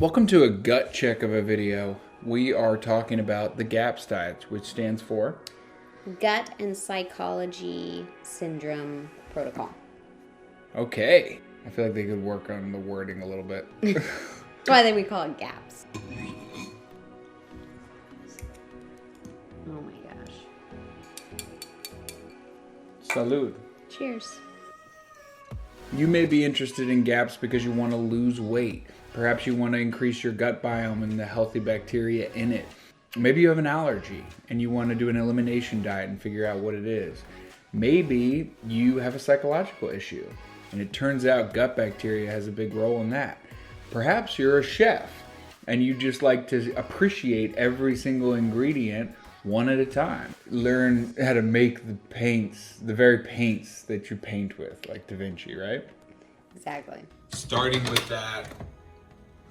Welcome to a gut check of a video. We are talking about the GAPS diet, which stands for Gut and Psychology Syndrome Protocol. Okay. I feel like they could work on the wording a little bit. Well, I think we call it GAPS. Oh my gosh. Salud. Cheers. You may be interested in GAPS because you want to lose weight. Perhaps you want to increase your gut biome and the healthy bacteria in it. Maybe you have an allergy and you want to do an elimination diet and figure out what it is. Maybe you have a psychological issue and it turns out gut bacteria has a big role in that. Perhaps you're a chef and you just like to appreciate every single ingredient one at a time. Learn how to make the paints, the very paints that you paint with, like Da Vinci, right? Exactly. Starting with that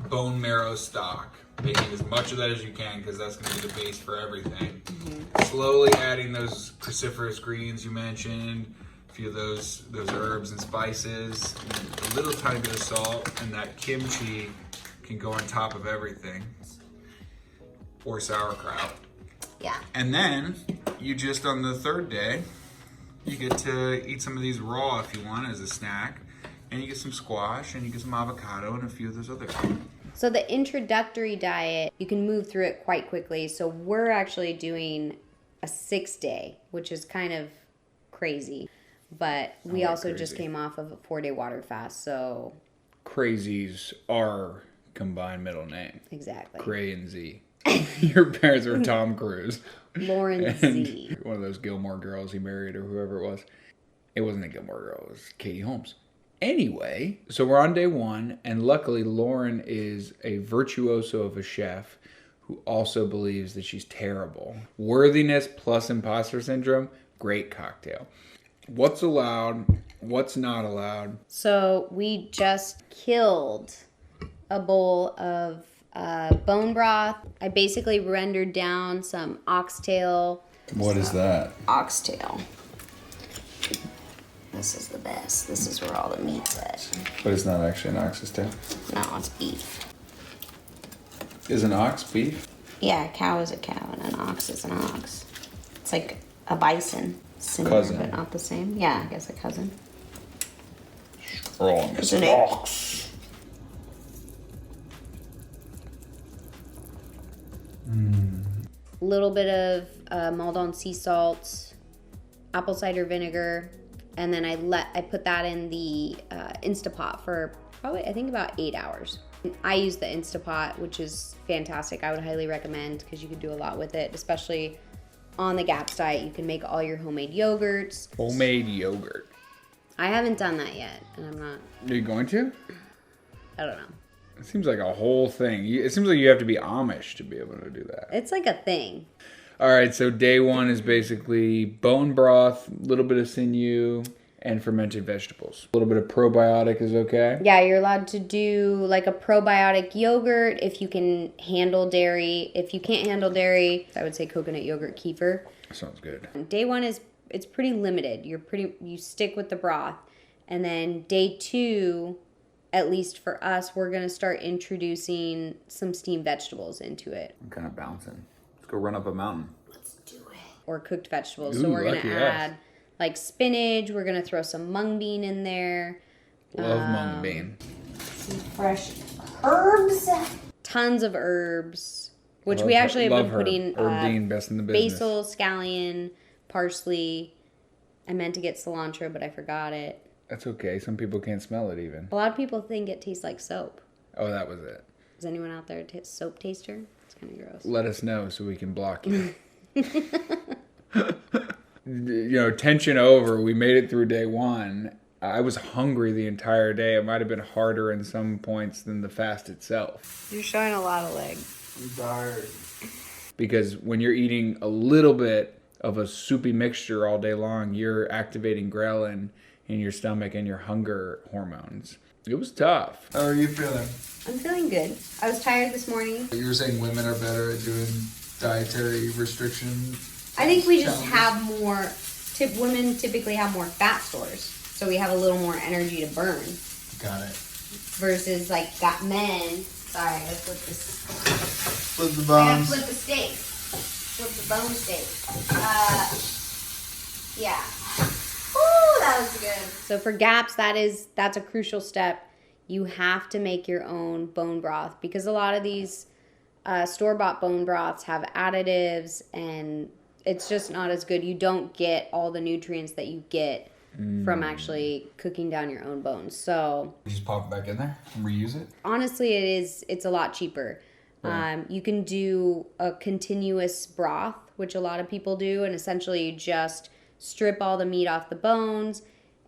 bone marrow stock, making as much of that as you can because that's going to be the base for everything. Mm-hmm. Slowly adding those cruciferous greens you mentioned, a few of those herbs and spices, and a little tiny bit of salt, and that kimchi can go on top of everything, or sauerkraut. Yeah. And then you just on the third day, you get to eat some of these raw if you want as a snack. And you get some squash, and you get some avocado, and a few of those other things. So the introductory diet, you can move through it quite quickly. So we're actually doing a 6-day, which is kind of crazy. But we also just came off of a 4-day water fast, so... Crazy's our combined middle name. Exactly. Cray and Z. Your parents were Tom Cruise. Lauren Z. One of those Gilmore Girls he married, or whoever it was. It wasn't a Gilmore Girl, it was Katie Holmes. Anyway, so we're on day 1, and luckily Lauren is a virtuoso of a chef who also believes that she's terrible. Worthiness plus imposter syndrome, great cocktail. What's allowed, what's not allowed? So we just killed a bowl of bone broth. I basically rendered down some oxtail. What is that? Oxtail. This is the best. This is where all the meat's at. But it's not actually an ox's tail. No, it's beef. Is an ox beef? Yeah, a cow is a cow and an ox is an ox. It's like a bison. Similar, Cousin. but not the same. Yeah, I guess a cousin. Strong as an ox. Little bit of Maldon sea salt, apple cider vinegar, and then I put that in the Instapot for probably, I think, about 8 hours. I use the Instapot, which is fantastic. I would highly recommend because you can do a lot with it, especially on the GAPS diet. You can make all your homemade yogurts. Homemade yogurt. I haven't done that yet, and I'm not. Are you going to? I don't know. It seems like a whole thing. It seems like you have to be Amish to be able to do that. It's like a thing. All right, so day 1 is basically bone broth, a little bit of sinew, and fermented vegetables. A little bit of probiotic is okay? Yeah, you're allowed to do like a probiotic yogurt if you can handle dairy. If you can't handle dairy, I would say coconut yogurt kefir. Sounds good. Day 1 it's pretty limited. You stick with the broth. And then day 2, at least for us, we're going to start introducing some steamed vegetables into it. I'm kind of bouncing. Let's go run up a mountain. Let's do it. Or cooked vegetables. Ooh, so we're going to lucky us. add like spinach. We're going to throw some mung bean in there. Love mung bean. Some fresh herbs. Tons of herbs, which we actually have been putting Herb Dean, best in the business. basil, scallion, parsley. I meant to get cilantro, but I forgot it. That's okay. Some people can't smell it even. A lot of people think it tastes like soap. Oh, that was it. Is anyone out there a soap taster? It's kind of gross. Let us know so we can block you. Tension over. We made it through day 1. I was hungry the entire day. It might have been harder in some points than the fast itself. You're showing a lot of leg. I'm tired. Because when you're eating a little bit of a soupy mixture all day long, you're activating ghrelin in your stomach and your hunger hormones. It was tough. How are you feeling? I'm feeling good. I was tired this morning. You were saying women are better at doing dietary restrictions? I think we just have more, women typically have more fat stores. So we have a little more energy to burn. Got it. Versus like got men Sorry, I gotta flip this. Flip the I gotta bones. flip the steak. Flip the bone steak. Yeah. Ooh, that was good. So for GAPS, that's a crucial step. You have to make your own bone broth because a lot of these store-bought bone broths have additives and it's just not as good. You don't get all the nutrients that you get from actually cooking down your own bones. So Just pop it back in there and reuse it. honestly, it's a lot cheaper. Yeah. You can do a continuous broth, which a lot of people do, and essentially you just strip all the meat off the bones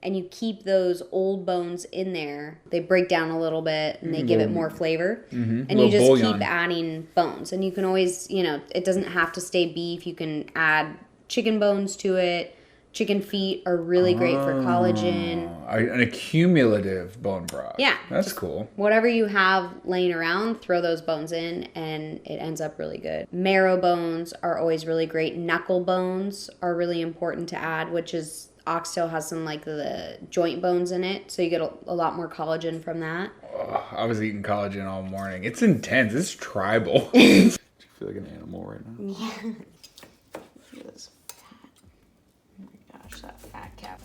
and you keep those old bones in there. They break down a little bit and they give it more flavor. And you just bouillon. keep adding bones. And you can always, it doesn't have to stay beef. You can add chicken bones to it. Chicken feet are really great for collagen. An accumulative bone broth. Yeah. That's cool. Whatever you have laying around, throw those bones in and it ends up really good. Marrow bones are always really great. Knuckle bones are really important to add, which is oxtail has some like the joint bones in it. So you get a lot more collagen from that. Oh, I was eating collagen all morning. It's intense. It's tribal. I feel like an animal right now. Yeah. Look at this fat. Oh my gosh, that fat cap.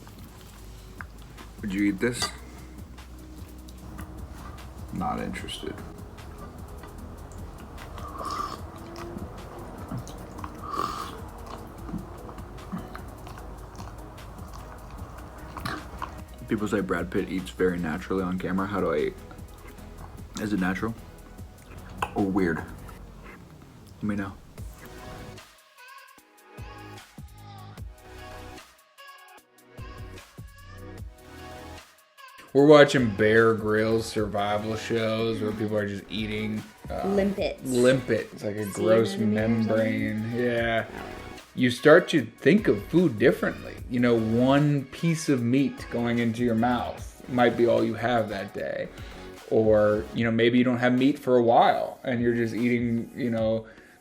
Would you eat this? Not interested. People say Brad Pitt eats very naturally on camera. How do I eat? Is it natural or weird? Let me know. We're watching Bear Grylls survival shows where people are just eating Limpets. limpet. It's like a gross enemy or membrane. Yeah. You start to think of food differently. You know, one piece of meat going into your mouth might be all you have that day. Or, maybe you don't have meat for a while and you're just eating,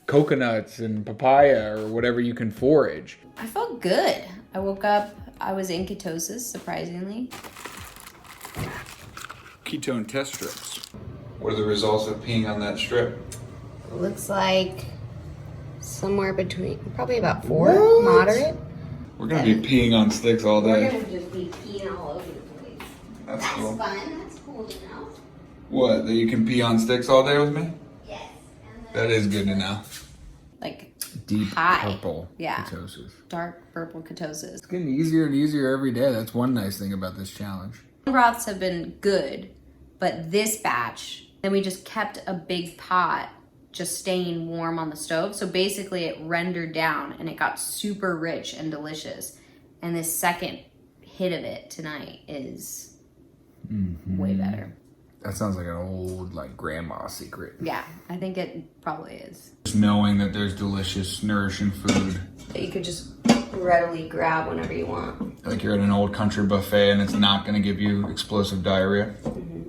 coconuts and papaya or whatever you can forage. I felt good. I woke up, I was in ketosis, surprisingly. Ketone test strips. What are the results of peeing on that strip? Looks like somewhere between, probably about 4, moderate. We're gonna be peeing on sticks all We're day. gonna just be peeing all over the place. That's That's cool. fun. That's cool to know. What? That you can pee on sticks all day with me? Yes. That is good to know. Like Deep high. purple Yeah. ketosis. Dark purple ketosis. It's getting easier and easier every day. That's one nice thing about this challenge. Broths have been good, but this batch, then we just kept a big pot just staying warm on the stove. So basically it rendered down and it got super rich and delicious. And this second hit of it tonight is way better. That sounds like an old, grandma secret. Yeah, I think it probably is. Just knowing that there's delicious, nourishing food. That you could just readily grab whenever you want. Like you're at an old country buffet and it's not going to give you explosive diarrhea.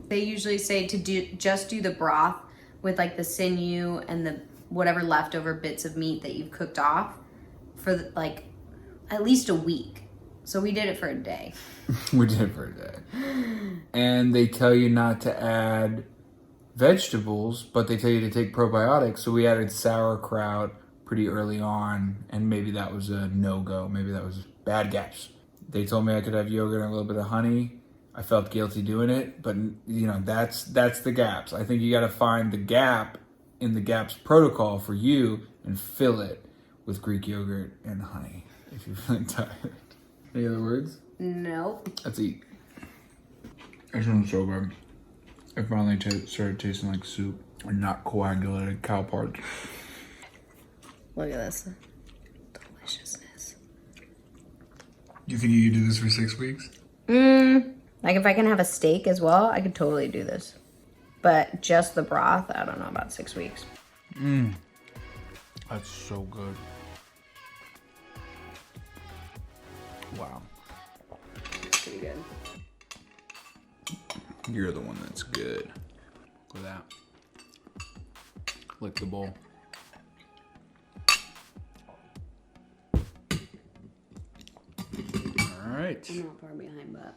They usually say to do the broth with the sinew and the whatever leftover bits of meat that you've cooked off for at least a week. So we did it for a day. We did it for a day. And they tell you not to add vegetables, but they tell you to take probiotics. So we added sauerkraut pretty early on, and maybe that was a no-go. Maybe that was bad GAPS. They told me I could have yogurt and a little bit of honey. I felt guilty doing it, but that's the GAPS. I think you got to find the gap in the GAPS protocol for you and fill it with Greek yogurt and honey if you're feeling tired. Any other words? Nope. Let's eat. This one's so good. It finally started tasting like soup and not coagulated cow parts. Look at this. Deliciousness. You think you could do this for 6 weeks? If I can have a steak as well, I could totally do this. But just the broth, I don't know about 6 weeks. That's so good. Wow. Pretty good. You're the one that's good. Look at that. Lick the bowl. All right. I'm not far behind, but